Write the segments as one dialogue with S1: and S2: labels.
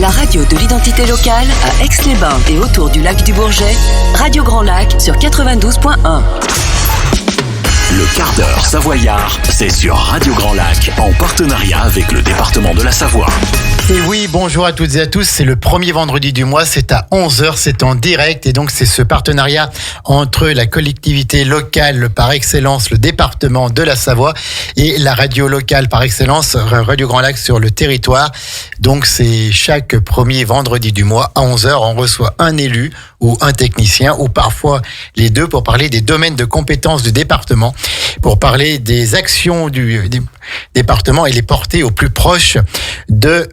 S1: La radio de l'identité locale à Aix-les-Bains et autour du lac du Bourget, Radio Grand Lac sur 92.1.
S2: Le quart d'heure savoyard, c'est sur Radio Grand Lac, en partenariat avec le département de la Savoie.
S3: Et oui, bonjour à toutes et à tous, c'est le premier vendredi du mois, c'est à 11h, c'est en direct et donc c'est ce partenariat entre la collectivité locale par excellence, le département de la Savoie et la radio locale par excellence, Radio Grand Lac sur le territoire. Donc c'est chaque premier vendredi du mois à 11h, on reçoit un élu ou un technicien ou parfois les deux pour parler des domaines de compétences du département, pour parler des actions du département et les porter au plus proche de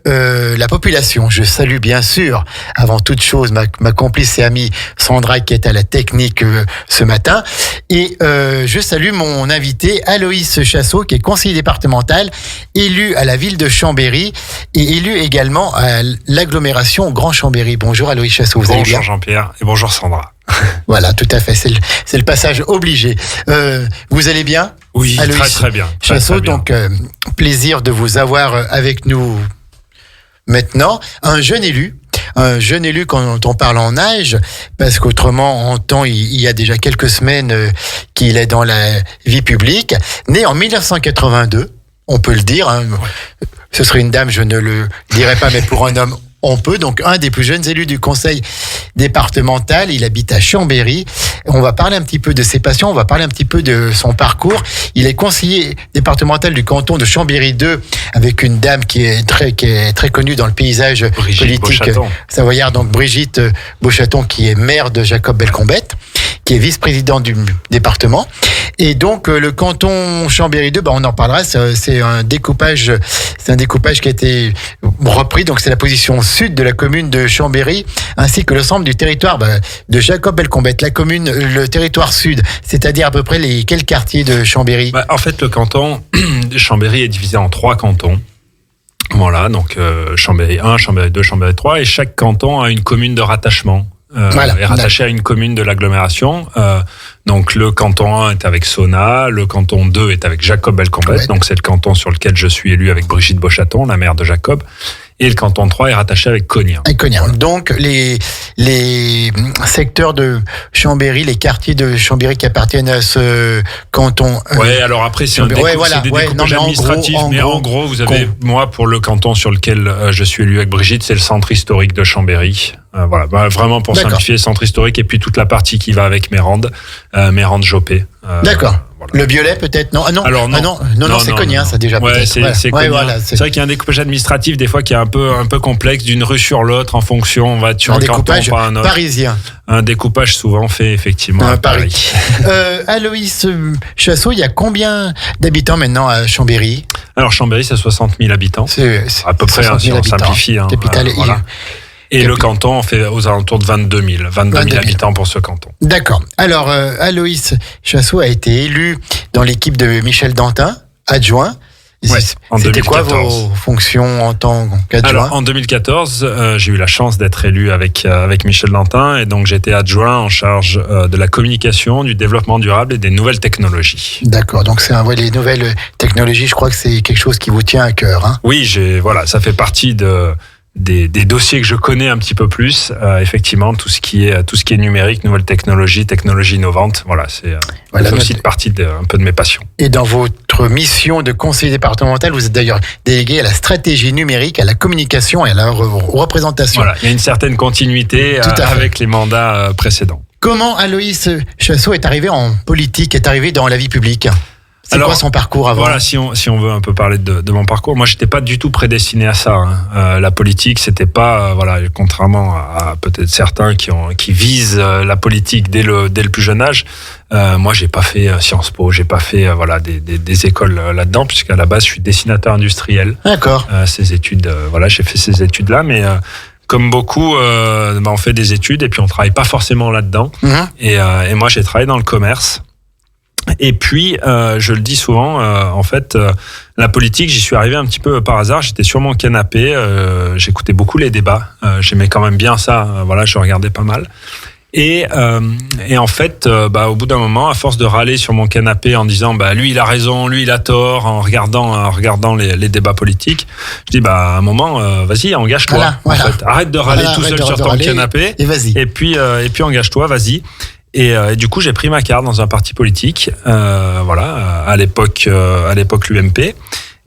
S3: la population. Je salue bien sûr, avant toute chose, ma complice et amie Sandra qui est à la technique ce matin. Et je salue mon invité Aloïs Chassot qui est conseiller départemental, élu à la ville de Chambéry et élu également à l'agglomération Grand Chambéry. Bonjour Aloïs Chassot, vous allez bien ?
S4: Bonjour Jean-Pierre et bonjour Sandra.
S3: Voilà, tout à fait, c'est le passage obligé. Vous allez bien ?
S4: Oui,
S3: Aloïs
S4: très bien.
S3: Chassot, donc plaisir de vous avoir avec nous maintenant. Un jeune élu quand on parle en âge, parce qu'autrement en temps il y a déjà quelques semaines qu'il est dans la vie publique, né en 1982, on peut le dire, hein. Ce serait une dame, je ne le dirais pas, mais pour un homme on peut, donc un des plus jeunes élus du conseil départemental, il habite à Chambéry. On va parler un petit peu de ses passions, on va parler un petit peu de son parcours. Il est conseiller départemental du canton de Chambéry 2 avec une dame qui est très connue dans le paysage politique savoyard, donc Brigitte Beauchaton, qui est maire de Jacob-Belcombette, qui est vice-présidente du département. Et donc le canton Chambéry 2, on en parlera, c'est un découpage qui a été repris, donc c'est la position sud de la commune de Chambéry, ainsi que l'ensemble du territoire de Jacob-Belcombette, la commune, le territoire sud, c'est-à-dire à peu près quels quartiers de Chambéry ?
S4: En fait, le canton de Chambéry est divisé en 3 cantons. Voilà, donc Chambéry 1, Chambéry 2, Chambéry 3, et chaque canton a une commune de rattachement. Est rattaché à une commune de l'agglomération. Donc le canton 1 est avec Sona, le canton 2 est avec Jacob-Belcombette, donc c'est le canton sur lequel je suis élu avec Brigitte Beauchaton, la maire de Jacob. Et le canton 3 est rattaché avec Cognac.
S3: Voilà. Donc, les secteurs de Chambéry, les quartiers de Chambéry qui appartiennent à ce canton.
S4: Alors après, c'est des découpages administratifs. En gros, vous avez, moi, pour le canton sur lequel je suis élu avec Brigitte, c'est le centre historique de Chambéry. Vraiment pour simplifier, centre historique, et puis toute la partie qui va avec Mérande Jopé.
S3: D'accord. Voilà. Le Violet peut-être non. Non, c'est Cognac, ça déjà peut-être.
S4: C'est Cognac. C'est vrai qu'il y a un découpage administratif des fois qui est un peu complexe d'une rue sur l'autre en fonction, on va être sur un découpage
S3: pas un autre. Parisien.
S4: Un découpage souvent fait effectivement à Paris.
S3: Aloïs Chassot, il y a combien d'habitants maintenant à Chambéry ?
S4: Alors Chambéry, c'est 60 000 habitants. C'est à peu près, si on simplifie.
S3: Capitale
S4: voilà. Et le canton, on fait aux alentours de 22 000 habitants pour ce canton.
S3: D'accord. Alors, Aloïs Chassot a été élu dans l'équipe de Michel Dantin, adjoint. C'était quoi vos fonctions en tant qu'adjoint ?
S4: Alors, en 2014, j'ai eu la chance d'être élu avec Michel Dantin, et donc j'étais adjoint en charge de la communication, du développement durable et des nouvelles technologies.
S3: D'accord, donc les nouvelles technologies, je crois que c'est quelque chose qui vous tient à cœur. Hein ?
S4: Oui, ça fait partie des dossiers que je connais un petit peu plus, effectivement, tout ce qui est numérique, nouvelles technologies innovantes, c'est aussi partie un peu de mes passions.
S3: Et dans votre mission de conseiller départemental, vous êtes d'ailleurs délégué à la stratégie numérique, à la communication et à la représentation.
S4: Voilà, il y a une certaine continuité avec les mandats précédents.
S3: Comment Aloïs Chassot est arrivé en politique, est arrivé dans la vie publique ? C'est quoi son parcours avant ?
S4: Voilà, si on veut un peu parler de mon parcours, moi j'étais pas du tout prédestiné à ça. La politique, c'était pas contrairement à peut-être certains qui visent la politique dès le plus jeune âge. Moi, j'ai pas fait Sciences Po, j'ai pas fait des écoles là-dedans, puisqu'à la base je suis dessinateur industriel.
S3: D'accord.
S4: Ces études, j'ai fait ces études-là, mais comme beaucoup, on fait des études et puis on travaille pas forcément là-dedans. Et moi, j'ai travaillé dans le commerce. Et puis, je le dis souvent, la politique, j'y suis arrivé un petit peu par hasard. J'étais sur mon canapé, j'écoutais beaucoup les débats. J'aimais quand même bien ça. Je regardais pas mal. Et en fait, au bout d'un moment, à force de râler sur mon canapé en disant lui il a raison, lui il a tort, en regardant les débats politiques, je dis à un moment, vas-y, engage-toi.
S3: Voilà.
S4: En fait, arrête de râler tout seul sur ton canapé.
S3: Et vas-y.
S4: Et puis engage-toi, vas-y. Et du coup, j'ai pris ma carte dans un parti politique, à l'époque l'UMP.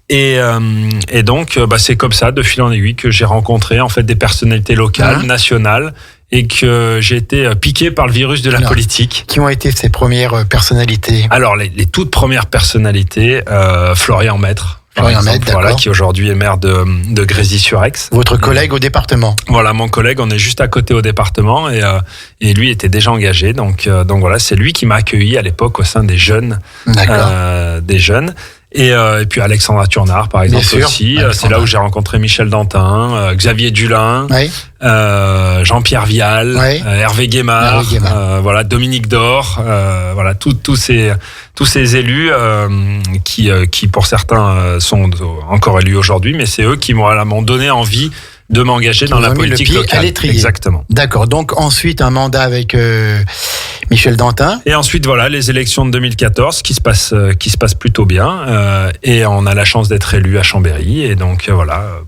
S4: Et donc, c'est comme ça, de fil en aiguille, que j'ai rencontré en fait des personnalités locales, nationales, et que j'ai été piqué par le virus de la politique.
S3: Qui ont été ces premières personnalités?
S4: Alors, les toutes premières personnalités, Florian Maître.
S3: D'accord.
S4: Qui aujourd'hui est maire de Grésy-sur-Aix.
S3: Votre collègue au département.
S4: Voilà, mon collègue, on est juste à côté au département et lui était déjà engagé. Donc voilà, c'est lui qui m'a accueilli à l'époque au sein des jeunes.
S3: D'accord.
S4: Et puis Alexandra Turnard, par exemple, aussi. C'est là où j'ai rencontré Michel Dantin, Xavier Dulin, Jean-Pierre Vial, Hervé Guémard, Dominique Dor, tous ces élus qui pour certains sont encore élus aujourd'hui, mais c'est eux qui m'ont donné envie de m'engager dans la politique locale. Exactement.
S3: D'accord. Donc ensuite un mandat avec Michel Dantin.
S4: Et ensuite les élections de 2014 qui se passent plutôt bien et on a la chance d'être élu à Chambéry et donc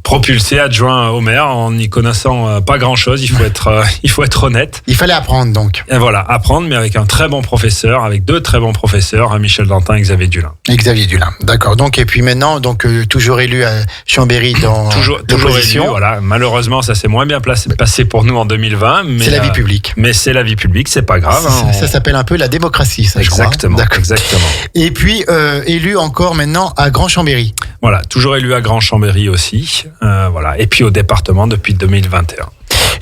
S4: propulsé adjoint au maire en n'y connaissant pas grand-chose. Il faut être honnête.
S3: Il fallait apprendre donc.
S4: Et apprendre, mais avec un très bon professeur, avec deux très bons professeurs, Michel Dantin et Xavier Dulin.
S3: D'accord. Donc et puis maintenant toujours élu à Chambéry dans
S4: toujours élu. Malheureusement, ça s'est moins bien passé pour nous en 2020. Mais
S3: c'est la vie publique.
S4: Mais c'est la vie publique, c'est pas grave.
S3: Ça s'appelle un peu la démocratie, ça,
S4: exactement,
S3: je crois.
S4: Exactement.
S3: Et puis, élu encore maintenant à Grand Chambéry.
S4: Voilà, toujours élu à Grand Chambéry aussi. Et puis au département depuis 2021.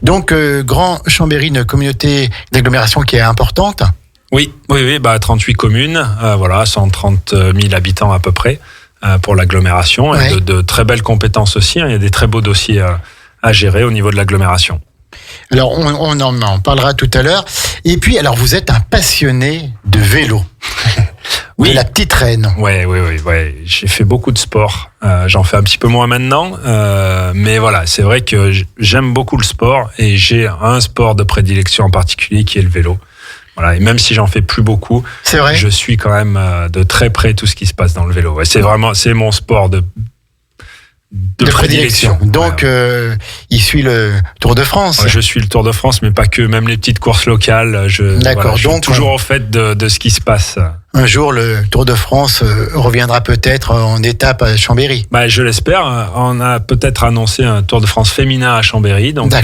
S3: Donc, Grand Chambéry, une communauté d'agglomération qui est importante.
S4: Oui, 38 communes, 130 000 habitants à peu près pour l'agglomération. Et de très belles compétences aussi. Il y a des très beaux dossiers à gérer au niveau de l'agglomération.
S3: Alors, on en parlera tout à l'heure. Et puis, alors, vous êtes un passionné de vélo.
S4: Oui.
S3: De la petite reine.
S4: Ouais. J'ai fait beaucoup de sport. J'en fais un petit peu moins maintenant. Mais c'est vrai que j'aime beaucoup le sport et j'ai un sport de prédilection en particulier qui est le vélo. Et même si j'en fais plus beaucoup,
S3: c'est vrai,
S4: je suis quand même de très près tout ce qui se passe dans le vélo. C'est mon sport de prédilection.
S3: Donc, il suit le Tour de France.
S4: Je suis le Tour de France, mais pas que, même les petites courses locales. Je suis toujours au fait de ce qui se passe.
S3: Un jour, le Tour de France reviendra peut-être en étape à Chambéry.
S4: Je l'espère. On a peut-être annoncé un Tour de France féminin à Chambéry. Donc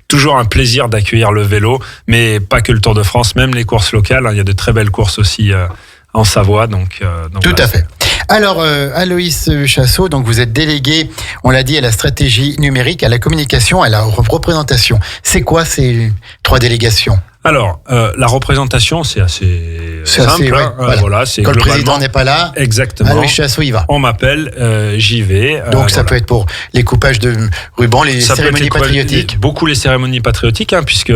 S4: toujours un plaisir d'accueillir le vélo, mais pas que le Tour de France, même les courses locales. Il y a de très belles courses aussi en Savoie.
S3: Tout à fait. Alors, Aloïs Chassot, donc vous êtes délégué, on l'a dit, à la stratégie numérique, à la communication, à la représentation. C'est quoi ces 3 délégations ?
S4: Alors, la représentation, c'est assez simple. C'est
S3: quand le président n'est pas là,
S4: exactement.
S3: Aloïs Chassot y va.
S4: On m'appelle, j'y vais.
S3: Donc ça peut être pour les coupages de rubans, les cérémonies patriotiques.
S4: Beaucoup les cérémonies patriotiques, puisque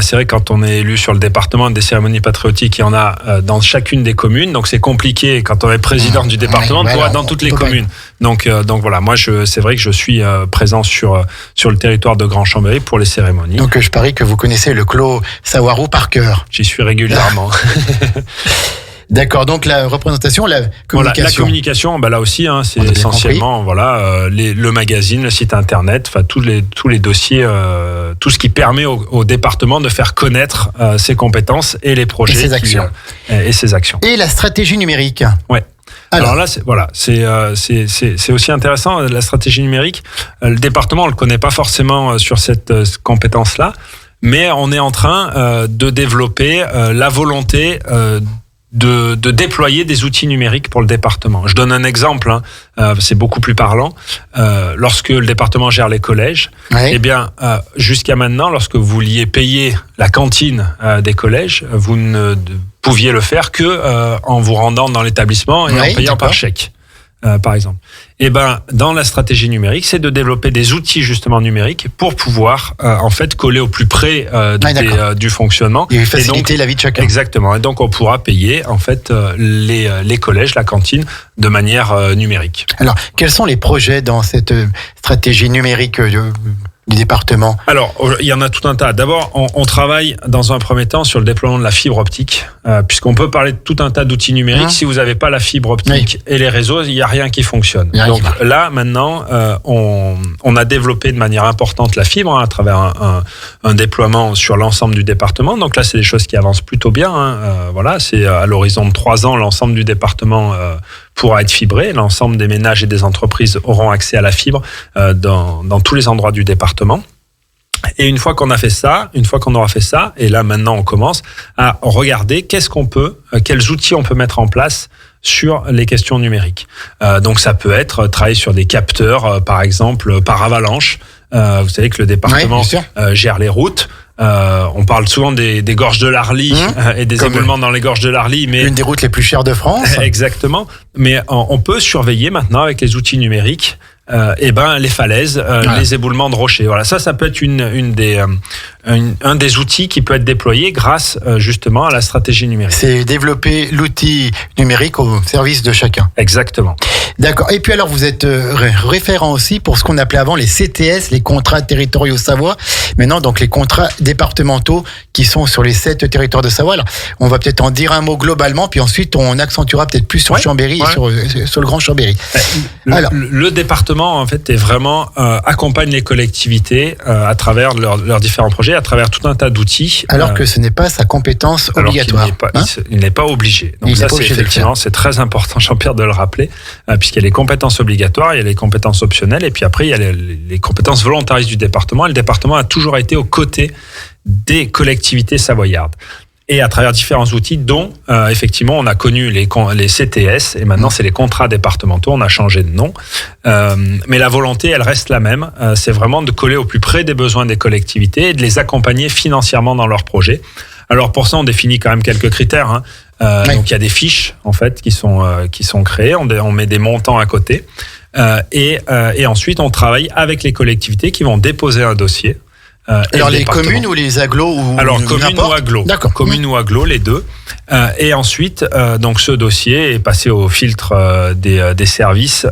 S4: c'est vrai que quand on est élu sur le département des cérémonies patriotiques, il y en a dans chacune des communes. Donc c'est compliqué quand on est président du département de pouvoir être dans toutes les communes. Donc moi c'est vrai que je suis présent sur le territoire de Grand Chambéry pour les cérémonies.
S3: Donc je parie que vous connaissez le Clos Sawarou par cœur.
S4: J'y suis régulièrement.
S3: D'accord, donc la représentation, la communication.
S4: La communication, là aussi, c'est essentiellement le magazine, le site internet, tous les dossiers, tout ce qui permet au département de faire connaître ses compétences et les projets
S3: et ses actions. Et la stratégie numérique.
S4: Ouais. Alors là, c'est aussi intéressant, la stratégie numérique. Le département, on le connaît pas forcément sur cette compétence-là, mais on est en train de développer la volonté de déployer des outils numériques pour le département. Je donne un exemple, c'est beaucoup plus parlant. Lorsque le département gère les collèges, jusqu'à maintenant, lorsque vous vouliez payer la cantine des collèges, vous ne pouviez le faire que en vous rendant dans l'établissement et en payant par chèque. Par exemple. Dans la stratégie numérique, c'est de développer des outils justement numériques pour pouvoir coller au plus près du fonctionnement
S3: et faciliter la vie de chacun.
S4: Exactement. Et donc on pourra payer les collèges, la cantine de manière numérique.
S3: Alors quels sont les projets dans cette stratégie numérique du département?
S4: Alors, il y en a tout un tas. D'abord, on travaille dans un premier temps sur le déploiement de la fibre optique, puisqu'on peut parler de tout un tas d'outils numériques. Si vous n'avez pas la fibre optique et les réseaux, il n'y a rien qui fonctionne. Donc là, maintenant, on a développé de manière importante la fibre à travers un déploiement sur l'ensemble du département. Donc là, c'est des choses qui avancent plutôt bien. Voilà, c'est à l'horizon de 3 ans, l'ensemble du département pourra être fibré. L'ensemble des ménages et des entreprises auront accès à la fibre dans tous les endroits du département. Et une fois qu'on aura fait ça, et là maintenant on commence à regarder quels outils on peut mettre en place sur les questions numériques. Donc ça peut être travailler sur des capteurs, par exemple par avalanche. Vous savez que le département gère les routes. On parle souvent des gorges de l'Arly et des éboulements dans les gorges de l'Arly, mais
S3: une des routes les plus chères de France.
S4: Exactement. Mais on peut surveiller maintenant avec les outils numériques les falaises, les éboulements de rochers. Voilà, ça peut être un des outils qui peut être déployé grâce justement à la stratégie numérique.
S3: C'est développer l'outil numérique au service de chacun.
S4: Exactement.
S3: D'accord. Et puis alors, vous êtes référent aussi pour ce qu'on appelait avant les CTS, les contrats territoriaux Savoie. Maintenant, donc les contrats départementaux qui sont sur les 7 territoires de Savoie. Alors, on va peut-être en dire un mot globalement, puis ensuite on accentuera peut-être plus sur Chambéry et sur le Grand Chambéry.
S4: Le département en fait est vraiment accompagne les collectivités à travers leurs différents projets, à travers tout un tas d'outils.
S3: Alors que ce n'est pas sa compétence obligatoire.
S4: Il n'est pas obligé. Donc ça, c'est effectivement, c'est très important, Jean-Pierre, de le rappeler, puisqu'il y a les compétences obligatoires, il y a les compétences optionnelles, et puis après, il y a les compétences volontaristes du département. Et le département a toujours été aux côtés des collectivités savoyardes. Et à travers différents outils, dont effectivement on a connu les CTS, et maintenant c'est les contrats départementaux, on a changé de nom. Mais la volonté, elle reste la même, c'est vraiment de coller au plus près des besoins des collectivités et de les accompagner financièrement dans leurs projets. Alors pour ça, on définit quand même quelques critères. Donc il y a des fiches en fait qui sont créées, on met des montants à côté, et ensuite on travaille avec les collectivités qui vont déposer un dossier.
S3: Alors les communes ou les agglos
S4: Alors communes ou agglos.
S3: D'accord.
S4: Communes ou agglos, les deux. Et ensuite, donc ce dossier est passé au filtre des services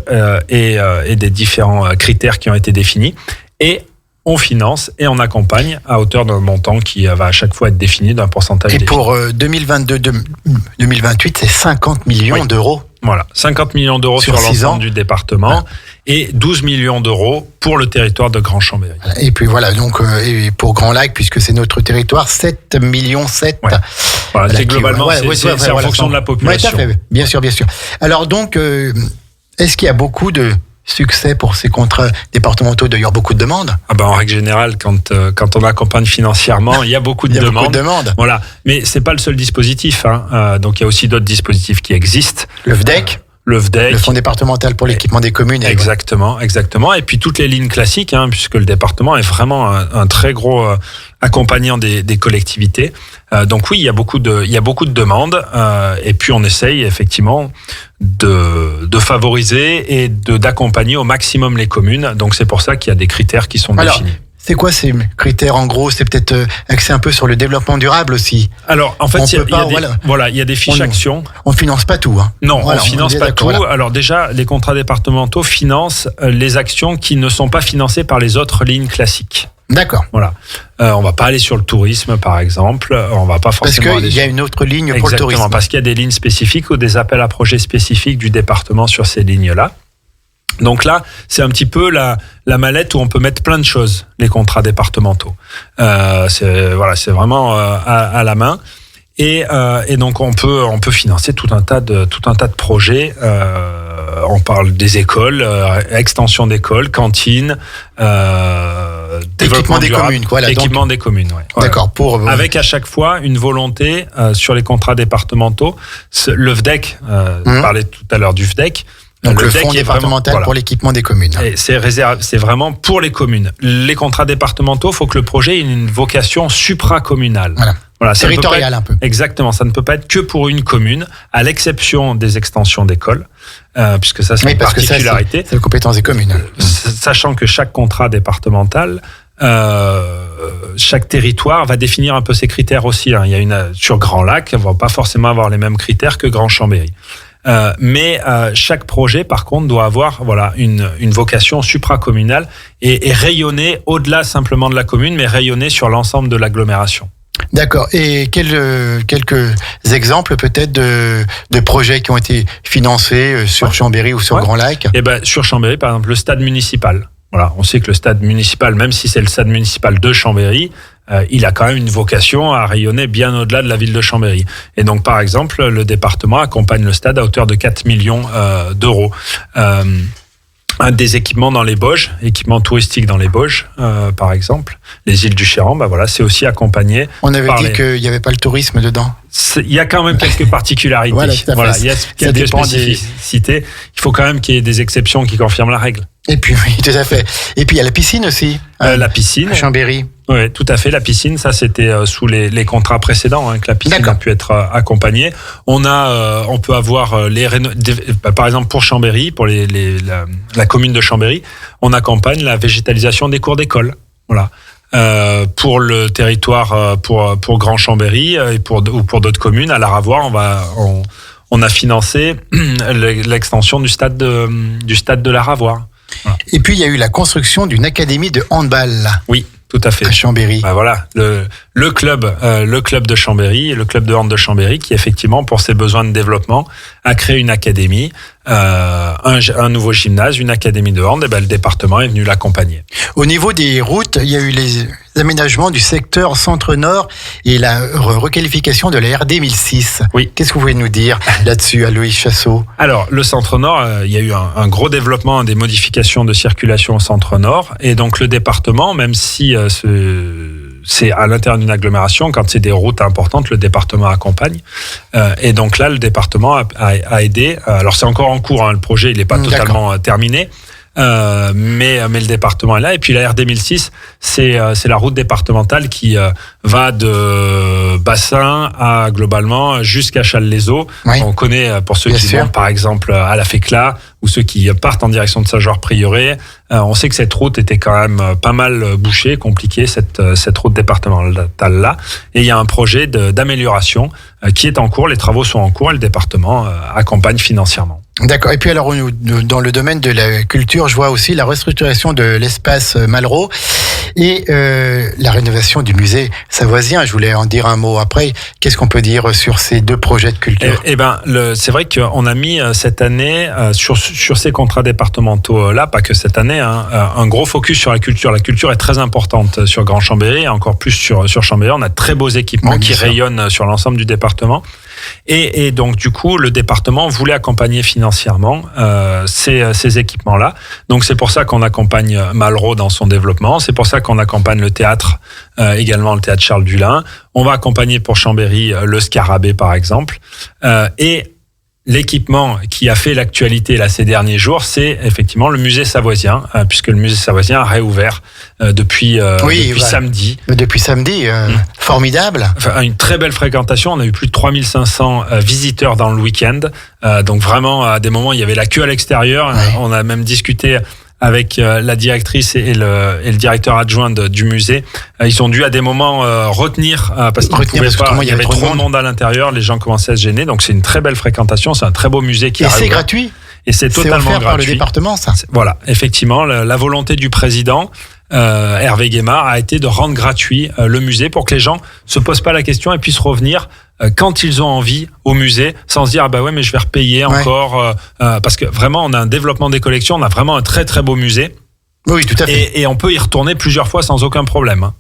S4: et des différents critères qui ont été définis. Et on finance et on accompagne à hauteur d'un montant qui va à chaque fois être défini d'un pourcentage.
S3: Et pour 2022-2028, c'est 50 millions d'euros.
S4: Voilà, 50 millions d'euros sur l'ensemble du département et 12 millions d'euros pour le territoire de Grand Chambéry.
S3: Et puis voilà, donc et pour Grand Lac, puisque c'est notre territoire, 7 millions 7.
S4: Ouais. Voilà, c'est globalement, c'est en fonction de la population.
S3: Ouais, tout à fait, bien sûr. Alors donc, est-ce qu'il y a beaucoup de succès pour ces contrats départementaux, d'ailleurs beaucoup de demandes?
S4: En règle générale, quand on accompagne financièrement, il y a beaucoup de demandes.
S3: Beaucoup de demandes.
S4: Voilà, mais c'est pas le seul dispositif. Donc il y a aussi d'autres dispositifs qui existent.
S3: Le VDEC.
S4: Le Fonds
S3: départemental pour l'équipement des communes.
S4: Exactement. Et puis toutes les lignes classiques, puisque le département est vraiment un très gros accompagnant des collectivités. Donc oui, il y a beaucoup de demandes. Et puis on essaye effectivement de favoriser et d'accompagner au maximum les communes. Donc c'est pour ça qu'il y a des critères qui sont définis.
S3: C'est quoi ces critères en gros? C'est peut-être axé un peu sur le développement durable aussi.
S4: Alors en fait, il y a des fiches actions.
S3: On ne finance pas tout.
S4: Non, on ne finance pas tout. Alors déjà, les contrats départementaux financent les actions qui ne sont pas financées par les autres lignes classiques.
S3: D'accord.
S4: Voilà. On va pas aller sur le tourisme, par exemple. On va pas forcément.
S3: Parce qu'il y a une autre ligne pour le tourisme.
S4: Exactement, parce qu'il y a des lignes spécifiques ou des appels à projets spécifiques du département sur ces lignes-là. Donc là, c'est un petit peu la mallette où on peut mettre plein de choses, les contrats départementaux. C'est vraiment à la main. Et donc on peut financer tout un tas de projets. On parle des écoles, extension d'écoles, cantines,
S3: équipement des communes,
S4: équipement des communes.
S3: D'accord.
S4: Avec à chaque fois une volonté sur les contrats départementaux. Le VDEC, on parlait tout à l'heure du VDEC.
S3: Donc le fonds départemental pour l'équipement des communes.
S4: Et c'est vraiment pour les communes. Les contrats départementaux, il faut que le projet ait une vocation supracommunale. Voilà,
S3: territorial un peu.
S4: Exactement, ça ne peut pas être que pour une commune, à l'exception des extensions d'écoles, puisque ça c'est une particularité.
S3: C'est la compétence des communes.
S4: Sachant que chaque contrat départemental, chaque territoire va définir un peu ses critères aussi. Il y a sur Grand Lac, on ne va pas forcément avoir les mêmes critères que Grand Chambéry. Mais chaque projet, par contre, doit avoir une vocation supracommunale et rayonner au-delà simplement de la commune, mais rayonner sur l'ensemble de l'agglomération.
S3: D'accord. Et quelques exemples peut-être de projets qui ont été financés sur Chambéry ou sur Grand Lac?
S4: Sur Chambéry, par exemple, le stade municipal. Voilà, on sait que le stade municipal, même si c'est le stade municipal de Chambéry, il a quand même une vocation à rayonner bien au-delà de la ville de Chambéry. Et donc, par exemple, le département accompagne le stade à hauteur de 4 millions d'euros. Un des équipements dans les Bauges, équipements touristiques dans les Bauges, par exemple, les îles du Chéran, c'est aussi accompagné.
S3: On avait dit qu'il n'y avait pas le tourisme dedans.
S4: Il y a quand même quelques particularités.
S3: Voilà,
S4: il y a quelques spécificités. Il faut quand même qu'il y ait des exceptions qui confirment la règle.
S3: Et puis, oui, tout à fait. Et puis, il y a la piscine aussi.
S4: La piscine.
S3: À Chambéry.
S4: Oui, tout à fait. La piscine, ça, c'était sous les contrats précédents que la piscine a pu être accompagnée. On peut avoir par exemple, pour Chambéry, pour la commune de Chambéry, on accompagne la végétalisation des cours d'école. Voilà. Pour le territoire, pour Grand Chambéry ou pour d'autres communes, à la Ravoire, on a financé l'extension du stade de la Ravoire. Voilà.
S3: Et puis, il y a eu la construction d'une académie de handball.
S4: Oui, tout à fait.
S3: À Chambéry.
S4: Voilà, le club de Chambéry, le club de hand de Chambéry, qui effectivement, pour ses besoins de développement, a créé une académie, un nouveau gymnase, une académie de hand. Et le département est venu l'accompagner. Au
S3: niveau des routes, il y a eu les aménagements du secteur centre-nord et la requalification de la RD 1006.
S4: Oui.
S3: Qu'est-ce que vous pouvez nous dire là-dessus, Aloïs Chassot?
S4: Alors, le centre-nord, il y a eu un gros développement, des modifications de circulation au centre-nord. Et donc, le département, même si c'est à l'intérieur d'une agglomération, quand c'est des routes importantes, le département accompagne. Et donc là, le département a aidé. Alors, c'est encore en cours, le projet, il n'est pas totalement terminé. Mais le département est là. Et puis la RD 1006, c'est la route départementale qui va de Bassin à globalement jusqu'à Challes-les-Eaux. Oui. On connaît, pour ceux qui vont par exemple à la Fécla ou ceux qui partent en direction de Saint-Georges-Prieuré, on sait que cette route était quand même pas mal bouchée, compliquée, cette route départementale-là. Et il y a un projet d'amélioration qui est en cours, les travaux sont en cours et le département accompagne financièrement.
S3: D'accord. Et puis alors, dans le domaine de la culture, je vois aussi la restructuration de l'espace Malraux et la rénovation du musée savoisien. Je voulais en dire un mot après. Qu'est-ce qu'on peut dire sur ces deux projets de culture?
S4: C'est vrai qu'on a mis cette année, sur ces contrats départementaux-là, pas que cette année, un gros focus sur la culture. La culture est très importante sur Grand Chambéry et encore plus sur Chambéry. On a de très beaux équipements qui rayonnent sur l'ensemble du département. Et donc, du coup, le département voulait accompagner financièrement ces équipements-là. Donc, c'est pour ça qu'on accompagne Malraux dans son développement. C'est pour ça qu'on accompagne le théâtre, également le théâtre Charles Dulin. On va accompagner pour Chambéry le Scarabée, par exemple. Et l'équipement qui a fait l'actualité là ces derniers jours, c'est effectivement le musée savoisien, puisque le musée savoisien a réouvert depuis samedi.
S3: Depuis samedi, formidable.
S4: Enfin, une très belle fréquentation. On a eu plus de 3500 visiteurs dans le week-end. Donc vraiment, à des moments, il y avait la queue à l'extérieur. Ouais. On a même discuté avec la directrice et le directeur adjoint du musée. Ils ont dû à des moments retenir parce qu'ils pouvaient pas. Il y avait trop de monde à l'intérieur, les gens commençaient à se gêner. Donc c'est une très belle fréquentation, c'est un très beau musée qui
S3: c'est gratuit.
S4: Et c'est totalement
S3: offert
S4: gratuit
S3: par le département, ça.
S4: Voilà, effectivement, la volonté du président Hervé Guémard a été de rendre gratuit le musée pour que les gens se posent pas la question et puissent revenir quand ils ont envie au musée sans se dire mais je vais repayer encore parce que vraiment on a un développement des collections, on a vraiment un très très beau musée.
S3: Oui, tout à fait.
S4: Et on peut y retourner plusieurs fois sans aucun problème.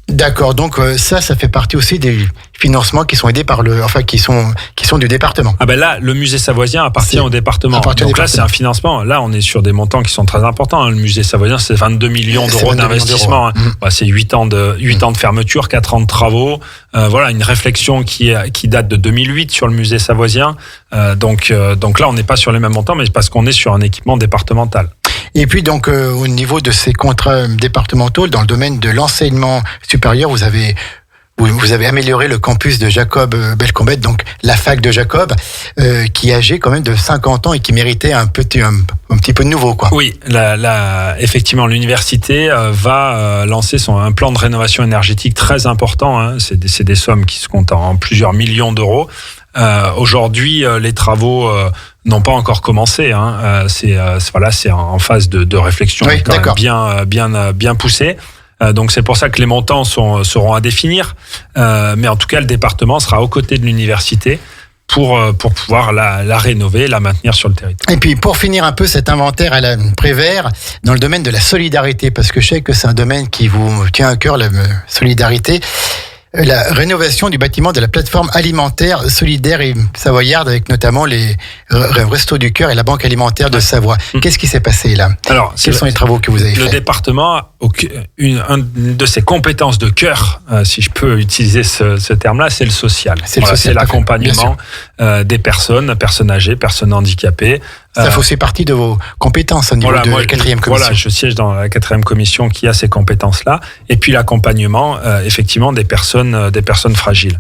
S3: D'accord, donc ça fait partie aussi des financements qui sont aidés par qui sont du département.
S4: Là, le musée savoisien appartient au département. Donc là, c'est un financement. Là, on est sur des montants qui sont très importants. Le musée savoisien, c'est 22 millions d'euros d'investissement. C'est 8 ans de fermeture, 4 ans de travaux. Voilà, une réflexion qui date de 2008 sur le musée savoisien. Donc là, on n'est pas sur les mêmes montants, mais parce qu'on est sur un équipement départemental.
S3: Et puis donc au niveau de ces contrats départementaux, dans le domaine de l'enseignement supérieur, vous avez amélioré le campus de Jacob Belcombette, donc la fac de Jacob, qui est âgé quand même de 50 ans et qui méritait un petit peu de nouveau, quoi.
S4: Oui, effectivement, l'université va lancer un plan de rénovation énergétique très important. C'est des sommes qui se comptent en plusieurs millions d'euros. Aujourd'hui, les travaux n'ont pas encore commencé. C'est en phase de réflexion quand même bien poussée. Donc c'est pour ça que les montants seront à définir. Mais en tout cas, le département sera aux côtés de l'université pour pouvoir la rénover, la maintenir sur le territoire.
S3: Et puis pour finir un peu cet inventaire à la Prévert, dans le domaine de la solidarité, parce que je sais que c'est un domaine qui vous tient à cœur, la solidarité, la rénovation du bâtiment de la plateforme alimentaire solidaire et savoyarde, avec notamment les Restos du Cœur et la Banque alimentaire de Savoie. Qu'est-ce qui s'est passé là ? Alors, quels sont les travaux que vous avez faits ?
S4: Le département, une de ses compétences de cœur, si je peux utiliser ce terme-là, c'est le social. C'est l'accompagnement des personnes âgées, personnes handicapées.
S3: Ça fait aussi partie de vos compétences au niveau de la 4e commission.
S4: Voilà, je siège dans la 4e commission qui a ces compétences-là. Et puis l'accompagnement, effectivement, des personnes fragiles.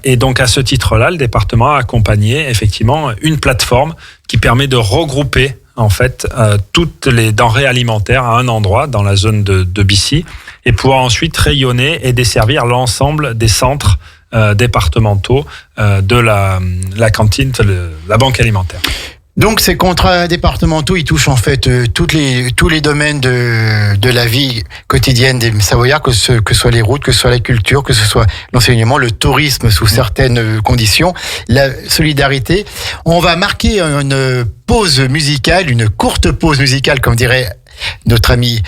S4: Et donc, à ce titre-là, le département a accompagné, effectivement, une plateforme qui permet de regrouper, en fait, toutes les denrées alimentaires à un endroit, dans la zone de Bissy, et pouvoir ensuite rayonner et desservir l'ensemble des centres départementaux de la cantine, de la banque alimentaire.
S3: Donc ces contrats départementaux, ils touchent en fait tous les domaines de la vie quotidienne des Savoyards, que ce soit les routes, que ce soit la culture, que ce soit l'enseignement, le tourisme sous certaines conditions, la solidarité. On va marquer une pause musicale, une courte pause musicale, comme dirait notre ami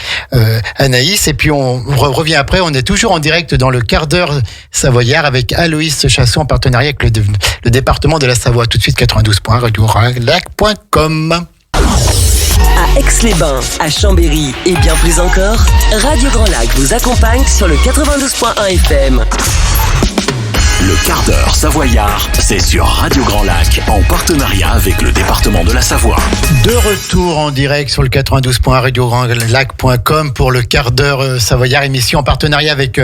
S3: Anaïs, et puis on revient après. On est toujours en direct dans le quart d'heure savoyard avec Aloïs Chassot en partenariat avec le département de la Savoie. Tout de suite 92.radiograndlac.com.
S1: À Aix-les-Bains, à Chambéry et bien plus encore, Radio Grand Lac vous accompagne sur le 92.1 FM.
S2: Le quart d'heure savoyard, c'est sur Radio Grand Lac, en partenariat avec le département de la Savoie.
S3: De retour en direct sur le 92.radiograndlac.com pour le quart d'heure savoyard, émission en partenariat avec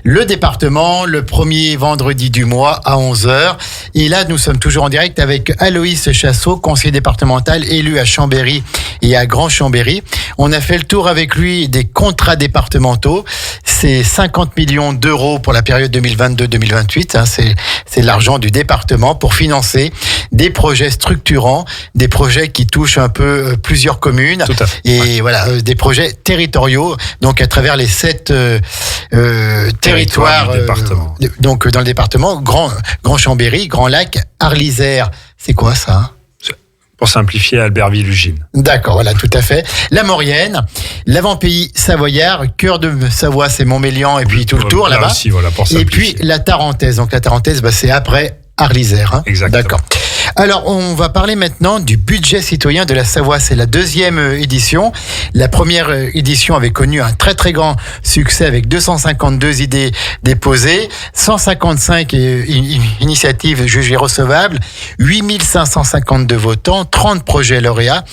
S3: le département, le premier vendredi du mois à 11h. Et là, nous sommes toujours en direct avec Aloïs Chassot, conseiller départemental élu à Chambéry et à Grand Chambéry. On a fait le tour avec lui des contrats départementaux. C'est 50 millions d'euros pour la période 2022-2028. C'est l'argent du département pour financer des projets structurants, des projets qui touchent un peu plusieurs communes.
S4: Tout à fait.
S3: Et voilà, des projets territoriaux, donc à travers les 7 territoires
S4: du département.
S3: Donc dans le département, Grand Chambéry, Grand Lac, Arlysère. C'est quoi ça ?
S4: Pour simplifier, Albertville-Ugine.
S3: D'accord, voilà, tout à fait. La Maurienne, l'avant-pays savoyard, cœur de Savoie, c'est Montmélian, et puis tout le tour là-bas.
S4: Aussi, voilà, pour
S3: et puis la Tarentaise. Donc la Tarentaise, c'est après Arlysère.
S4: Exactement.
S3: D'accord. Alors, on va parler maintenant du budget citoyen de la Savoie. C'est la 2e édition. La première édition avait connu un très très grand succès avec 252 idées déposées, 155 initiatives jugées recevables, 8552 votants, 30 projets lauréats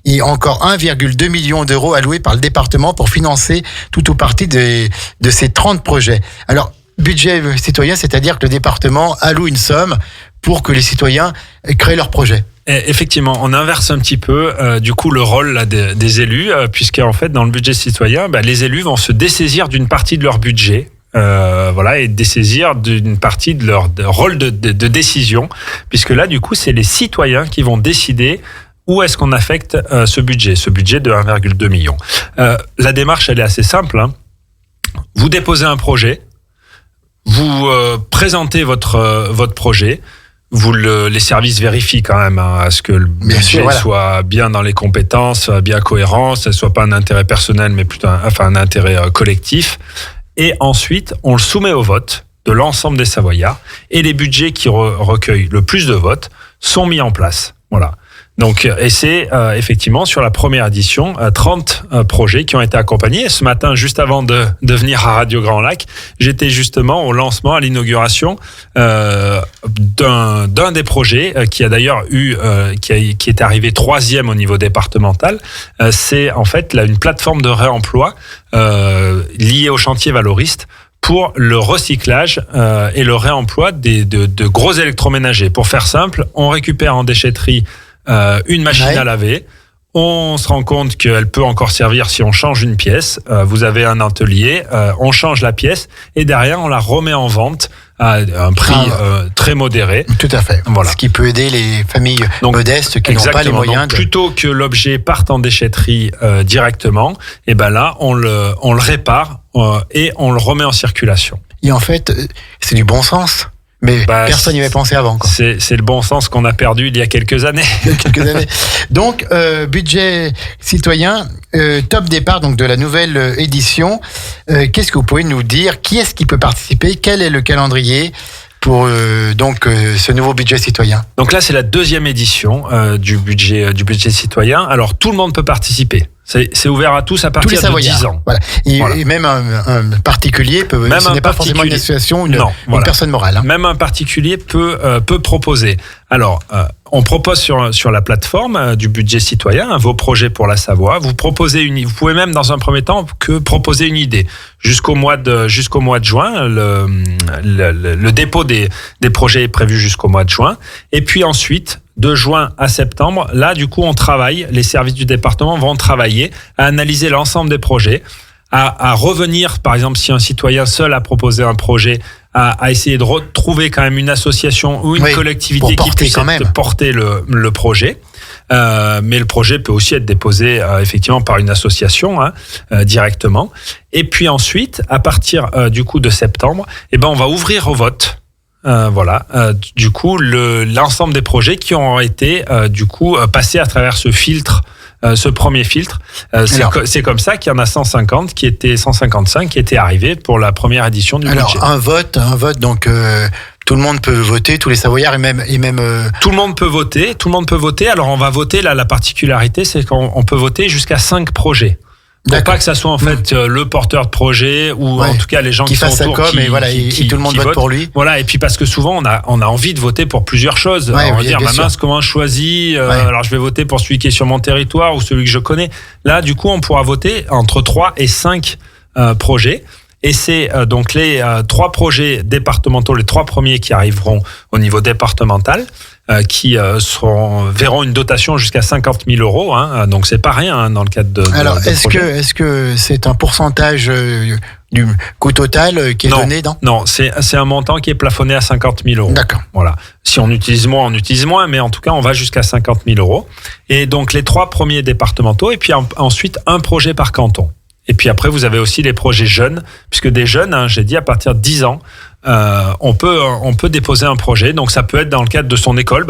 S3: et encore 1,2 million d'euros alloués par le département pour financer tout ou partie de ces 30 projets. Alors, budget citoyen, c'est-à-dire que le département alloue une somme pour que les citoyens créent leurs projets.
S4: Et effectivement, on inverse un petit peu du coup le rôle là, des élus, puisque en fait dans le budget citoyen, les élus vont se dessaisir d'une partie de leur budget. Et dessaisir d'une partie de leur rôle de décision, puisque là du coup c'est les citoyens qui vont décider où est-ce qu'on affecte ce budget de 1,2 million. La démarche elle est assez simple. Vous déposez un projet, vous présentez votre projet. Les services vérifient quand même à ce que le budget soit bien dans les compétences, bien cohérent, ça ne soit pas un intérêt personnel, mais plutôt un intérêt collectif. Et ensuite, on le soumet au vote de l'ensemble des Savoyards. Et les budgets qui recueillent le plus de votes sont mis en place. Voilà. Donc, et c'est effectivement sur la première édition 30 projets qui ont été accompagnés. Et ce matin, juste avant de venir à Radio Grand Lac, j'étais justement au lancement, à l'inauguration d'un des projets qui a d'ailleurs qui est arrivé 3e au niveau départemental. C'est en fait là une plateforme de réemploi liée au chantier valoriste pour le recyclage et le réemploi de gros électroménagers. Pour faire simple, on récupère en déchetterie une machine à laver. On se rend compte qu'elle peut encore servir si on change une pièce. Vous avez un atelier, on change la pièce et derrière on la remet en vente à un prix très modéré.
S3: Tout à fait.
S4: Voilà.
S3: Ce qui peut aider les familles modestes qui n'ont pas les moyens.
S4: Donc, plutôt que l'objet parte en déchetterie directement, et ben là on le répare et on le remet en circulation.
S3: Et en fait, c'est du bon sens. Mais personne n'y avait pensé avant. Quoi.
S4: C'est le bon sens qu'on a perdu il y a quelques années.
S3: Donc, budget citoyen, top départ donc de la nouvelle édition. Qu'est-ce que vous pouvez nous dire? Qui est-ce qui peut participer? Quel est le calendrier pour ce nouveau budget citoyen? Donc
S4: là, c'est la 2e édition du budget citoyen. Alors, tout le monde peut participer. C'est ouvert à tous à partir de 10 ans.
S3: Voilà. Et même un particulier peut. Même ce n'est pas forcément une association, une personne morale. Hein.
S4: Même un particulier peut proposer. Alors, on propose sur la plateforme du budget citoyen vos projets pour la Savoie. Vous pouvez même dans un premier temps proposer une idée jusqu'au mois de juin. Le dépôt des projets est prévu jusqu'au mois de juin. Et puis ensuite, de juin à septembre, là, du coup, les services du département vont travailler à analyser l'ensemble des projets, à revenir, par exemple, si un citoyen seul a proposé un projet, à essayer de retrouver quand même une association ou une collectivité qui puisse porter le projet. Mais le projet peut aussi être déposé effectivement par une association directement. Et puis ensuite, à partir du coup de septembre, on va ouvrir au vote. Du coup, l'ensemble des projets qui ont été passés à travers ce filtre, ce premier filtre. C'est comme ça qu'il y en a 155 qui étaient arrivés pour la première édition du budget.
S3: Alors un vote, donc tout le monde peut voter, tous les Savoyards et même.
S4: Tout le monde peut voter. Alors on va voter là. La particularité, c'est qu'on peut voter jusqu'à 5 projets. Pour pas que ça soit en fait le porteur de projet ou en tout cas les gens qui sont autour
S3: et tout le monde vote pour lui.
S4: Voilà, et puis parce que souvent on a envie de voter pour plusieurs choses. On va dire mince, comment je choisis alors je vais voter pour celui qui est sur mon territoire ou celui que je connais. Là du coup on pourra voter entre 3 et 5 projets. Et c'est donc les 3 projets départementaux, les 3 premiers qui arriveront au niveau départemental, qui verront une dotation jusqu'à 50 000 euros. Donc c'est pas rien dans le cadre de.
S3: Alors est-ce que c'est un pourcentage du coût total qui est donné
S4: Non, c'est un montant qui est plafonné à 50 000 euros.
S3: D'accord.
S4: Voilà. Si on utilise moins, mais en tout cas on va jusqu'à 50 000 euros. Et donc les 3 premiers départementaux, et puis ensuite un projet par canton. Et puis après, vous avez aussi les projets jeunes, puisque des jeunes, j'ai dit à partir de 10 ans, on peut déposer un projet. Donc ça peut être dans le cadre de son école,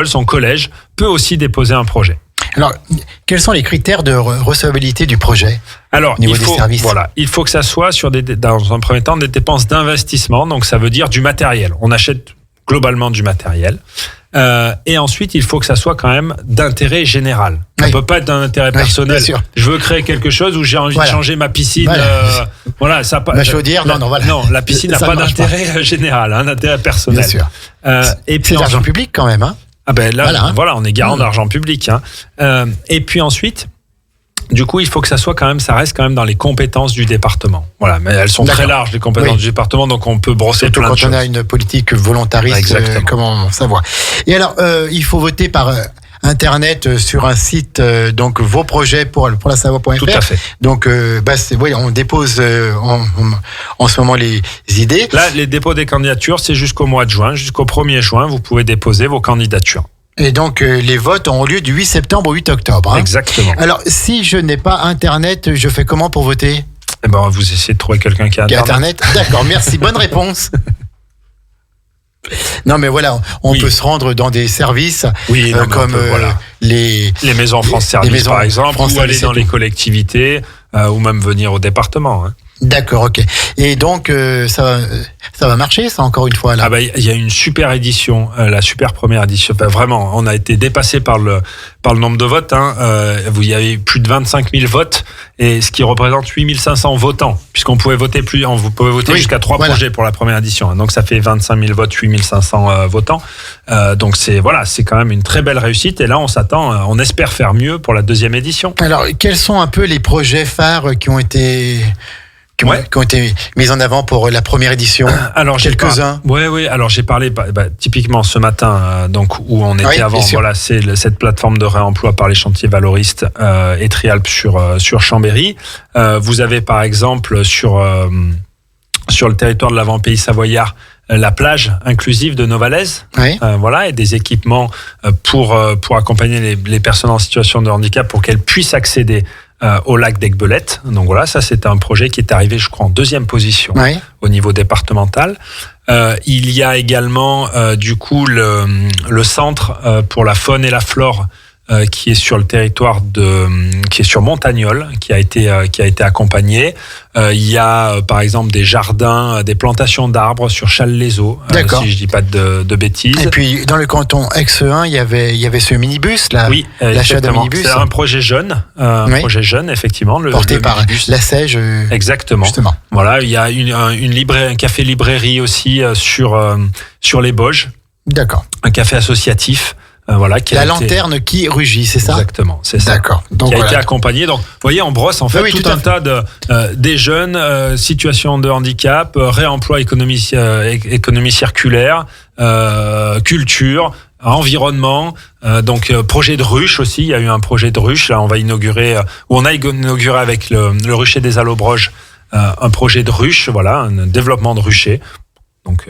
S4: son collège peut aussi déposer un projet.
S3: Alors, quels sont les critères de recevabilité du projet?
S4: Alors, il faut que ça soit dans un premier temps des dépenses d'investissement. Donc ça veut dire du matériel. On achète globalement du matériel. Et ensuite, il faut que ça soit quand même d'intérêt général. Ça peut pas être d'un intérêt personnel. Je veux créer quelque chose où j'ai envie de changer ma piscine.
S3: Ma chaudière,
S4: non, la piscine n'a pas d'intérêt général, d'intérêt personnel.
S3: Bien sûr.
S4: Et puis
S3: c'est l'argent public quand même.
S4: On est garant d'argent public. Et puis ensuite, du coup, il faut que ça reste quand même dans les compétences du département. Voilà, mais elles sont très larges, les compétences du département, donc on peut brosser plein de choses.
S3: Surtout quand on a une politique volontariste, comme en Savoie. Et alors, il faut voter par Internet sur un site, donc vos projets pour la Savoie.fr.
S4: Tout à fait.
S3: Donc, on dépose en ce moment les idées.
S4: Là, les dépôts des candidatures, c'est jusqu'au mois de juin. Jusqu'au 1er juin, vous pouvez déposer vos candidatures.
S3: Et donc, les votes auront lieu du 8 septembre au 8 octobre.
S4: Exactement.
S3: Alors, si je n'ai pas Internet, je fais comment pour voter?
S4: Vous essayez de trouver quelqu'un qui a Internet.
S3: D'accord, merci. Bonne réponse. Non, mais voilà, on peut se rendre dans des services comme les
S4: maisons France Service, par exemple, ou aller dans les collectivités, ou même venir au département.
S3: D'accord, ok. Et donc, ça va marcher, ça, encore une fois, là?
S4: Il y a une super édition, la super première édition. Vraiment, on a été dépassé par le nombre de votes. Il y avait plus de 25 000 votes, et ce qui représente 8 500 votants, puisqu'on pouvait voter vous pouvez voter jusqu'à 3 projets pour la première édition. Donc, ça fait 25 000 votes, 8 500 votants. Donc, c'est quand même une très belle réussite. Et là, on espère faire mieux pour la 2e édition.
S3: Alors, quels sont un peu les projets phares qui ont été mis en avant pour la première édition?
S4: Alors
S3: quelques-uns.
S4: Oui. Alors j'ai parlé typiquement ce matin, donc où on était avant. Voilà, c'est cette plateforme de réemploi par les chantiers valoristes et Trialp sur Chambéry. Vous avez par exemple sur sur le territoire de l'avant-pays savoyard la plage inclusive de Novalaise,
S3: oui.
S4: Voilà, et des équipements pour accompagner les personnes en situation de handicap pour qu'elles puissent accéder au lac d'Aiguebelette. Donc voilà, ça c'est un projet qui est arrivé, je crois, en 2e position au niveau départemental. Il y a également du coup le centre pour la faune et la flore qui est sur le territoire qui est sur Montagnole, qui a été accompagné. Il y a par exemple des jardins, des plantations d'arbres sur Châles-les-Eaux, si je dis pas de bêtises.
S3: Et puis dans le canton Aix-1, il y avait ce minibus là.
S4: Oui,
S3: l'achat d'un minibus.
S4: C'est un projet jeune, projet jeune effectivement.
S3: Porté par
S4: minibus.
S3: la Sège.
S4: Exactement. Justement. Voilà, il y a un café librairie aussi sur les Bauges.
S3: D'accord.
S4: Un café associatif. Voilà,
S3: lanterne qui rugit, c'est ça ?
S4: Exactement, c'est ça.
S3: D'accord.
S4: Donc, qui a été accompagné. Donc, vous voyez, on brosse en fait tout un tas des jeunes, situations de handicap, réemploi, économie circulaire, culture, environnement. Donc, projet de ruche aussi. Il y a eu un projet de ruche. Là, on a inauguré avec le rucher des Allobroges un projet de ruche. Voilà, un développement de rucher. Donc,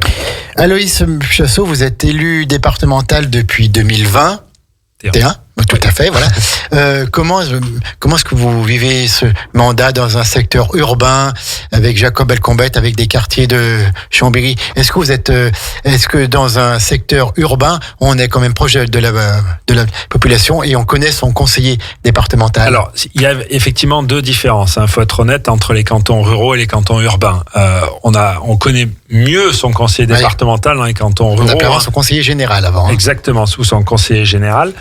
S3: Aloïs Chassot, vous êtes élu départemental depuis 2020. Tout à fait, voilà. Comment est-ce que vous vivez ce mandat dans un secteur urbain avec Jacob Elcombet, avec des quartiers de Chambéry ? Est-ce que dans un secteur urbain, on est quand même proche de la population et on connaît son conseiller départemental ?
S4: Alors, il y a effectivement 2 différences. Il faut être honnête entre les cantons ruraux et les cantons urbains. On connaît mieux son conseiller départemental dans les cantons ruraux.
S3: On appelle son conseiller général avant.
S4: Exactement, sous son conseiller général.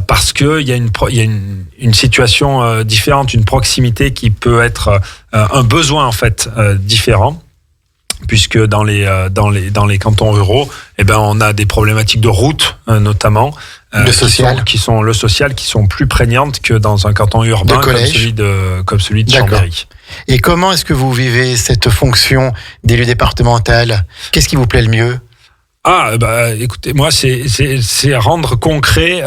S4: Parce qu'il y a une situation différente, une proximité qui peut être un besoin en fait différent, puisque dans les cantons ruraux, on a des problématiques de route notamment, qui sont plus prégnantes que dans un canton urbain comme celui de Chambéry.
S3: Et comment est-ce que vous vivez cette fonction d'élu départemental ? Qu'est-ce qui vous plaît le mieux ?
S4: Écoutez, moi, c'est rendre concret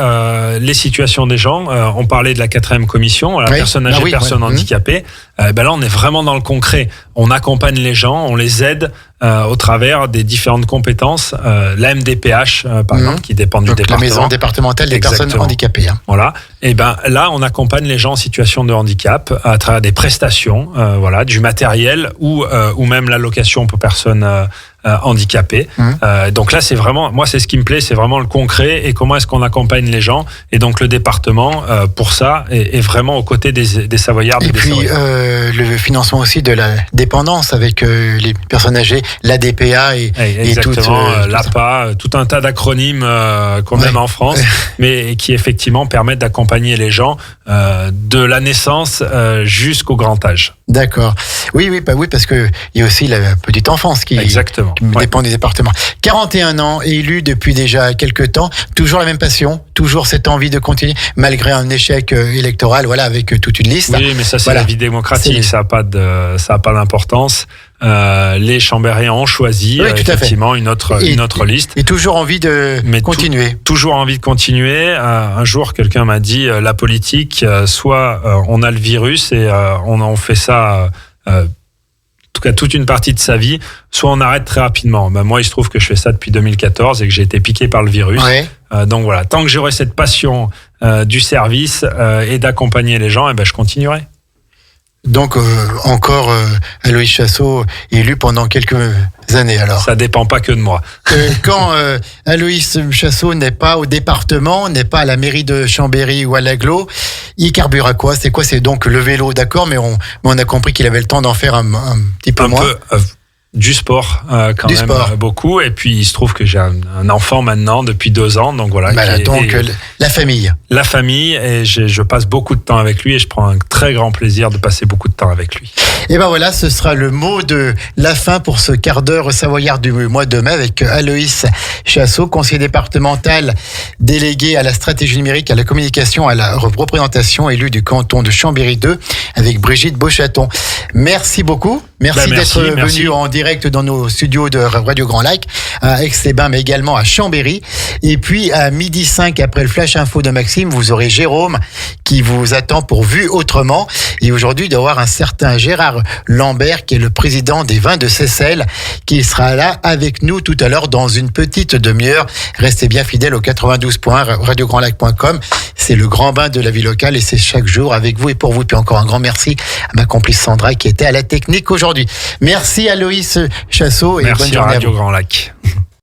S4: les situations des gens. On parlait de la 4e commission, personnes âgées, personnes handicapées. Là, on est vraiment dans le concret. On accompagne les gens, on les aide au travers des différentes compétences. La MDPH, par exemple, qui dépend du département.
S3: La maison départementale des personnes handicapées.
S4: Voilà. Et là, on accompagne les gens en situation de handicap à travers des prestations, du matériel ou même l'allocation pour personnes handicapés. Donc là, c'est vraiment, moi, c'est ce qui me plaît, c'est vraiment le concret et comment est-ce qu'on accompagne les gens. Et donc le département, pour ça, est vraiment aux côtés des Savoyards.
S3: Et puis le financement aussi de la dépendance avec les personnes âgées, l'ADPA et tout
S4: l'APA, tout un tas d'acronymes qu'on aime en France, mais qui effectivement permettent d'accompagner les gens de la naissance jusqu'au grand âge.
S3: D'accord. Oui, parce que il y a aussi la petite enfance qui dépend des départements. 41 ans, élu depuis déjà quelques temps, toujours la même passion, toujours cette envie de continuer, malgré un échec électoral, avec toute une liste.
S4: Oui, mais ça c'est la vie démocratique, ça a pas d'importance. Les Chambériens ont choisi effectivement une autre liste.
S3: Et toujours envie de continuer.
S4: Toujours envie de continuer. Un jour, quelqu'un m'a dit la politique, soit on a le virus et on fait ça. En tout cas, toute une partie de sa vie, soit on arrête très rapidement. Moi, il se trouve que je fais ça depuis 2014 et que j'ai été piqué par le virus. Donc voilà, tant que j'aurai cette passion du service et d'accompagner les gens, je continuerai.
S3: Donc encore Aloïs Chassot élu pendant quelques années alors.
S4: Ça dépend pas que de moi.
S3: Quand Aloïs Chassot n'est pas au département, n'est pas à la mairie de Chambéry ou à l'Agglo, il carbure à quoi ? C'est quoi ? C'est donc le vélo, d'accord, mais on a compris qu'il avait le temps d'en faire un petit peu moins.
S4: Du sport beaucoup, et puis il se trouve que j'ai un enfant maintenant depuis 2 ans, donc voilà.
S3: La famille,
S4: et je passe beaucoup de temps avec lui et je prends un très grand plaisir de passer beaucoup de temps avec lui.
S3: Et voilà, ce sera le mot de la fin pour ce quart d'heure savoyard du mois de mai avec Aloïs Chassot, conseiller départemental délégué à la stratégie numérique, à la communication, à la représentation, élu du canton de Chambéry 2 avec Brigitte Beauchaton. Merci beaucoup. Merci d'être venu en direct dans nos studios de Radio Grand Lac, à Aix-les-Bains, mais également à Chambéry. Et puis, à 12h05, après le Flash Info de Maxime, vous aurez Jérôme qui vous attend pour Vue Autrement. Et aujourd'hui, d'avoir un certain Gérard Lambert, qui est le président des Vins de Seyssel, qui sera là avec nous tout à l'heure dans une petite demi-heure. Restez bien fidèles au 92.1 radiograndlac.com. C'est le grand bain de la vie locale et c'est chaque jour avec vous et pour vous. Puis encore un grand merci à ma complice Sandra qui était à la technique aujourd'hui. Merci à Loïs Chassot et
S4: merci
S3: bonne journée
S4: à Radio
S3: vous.
S4: Grand Lac.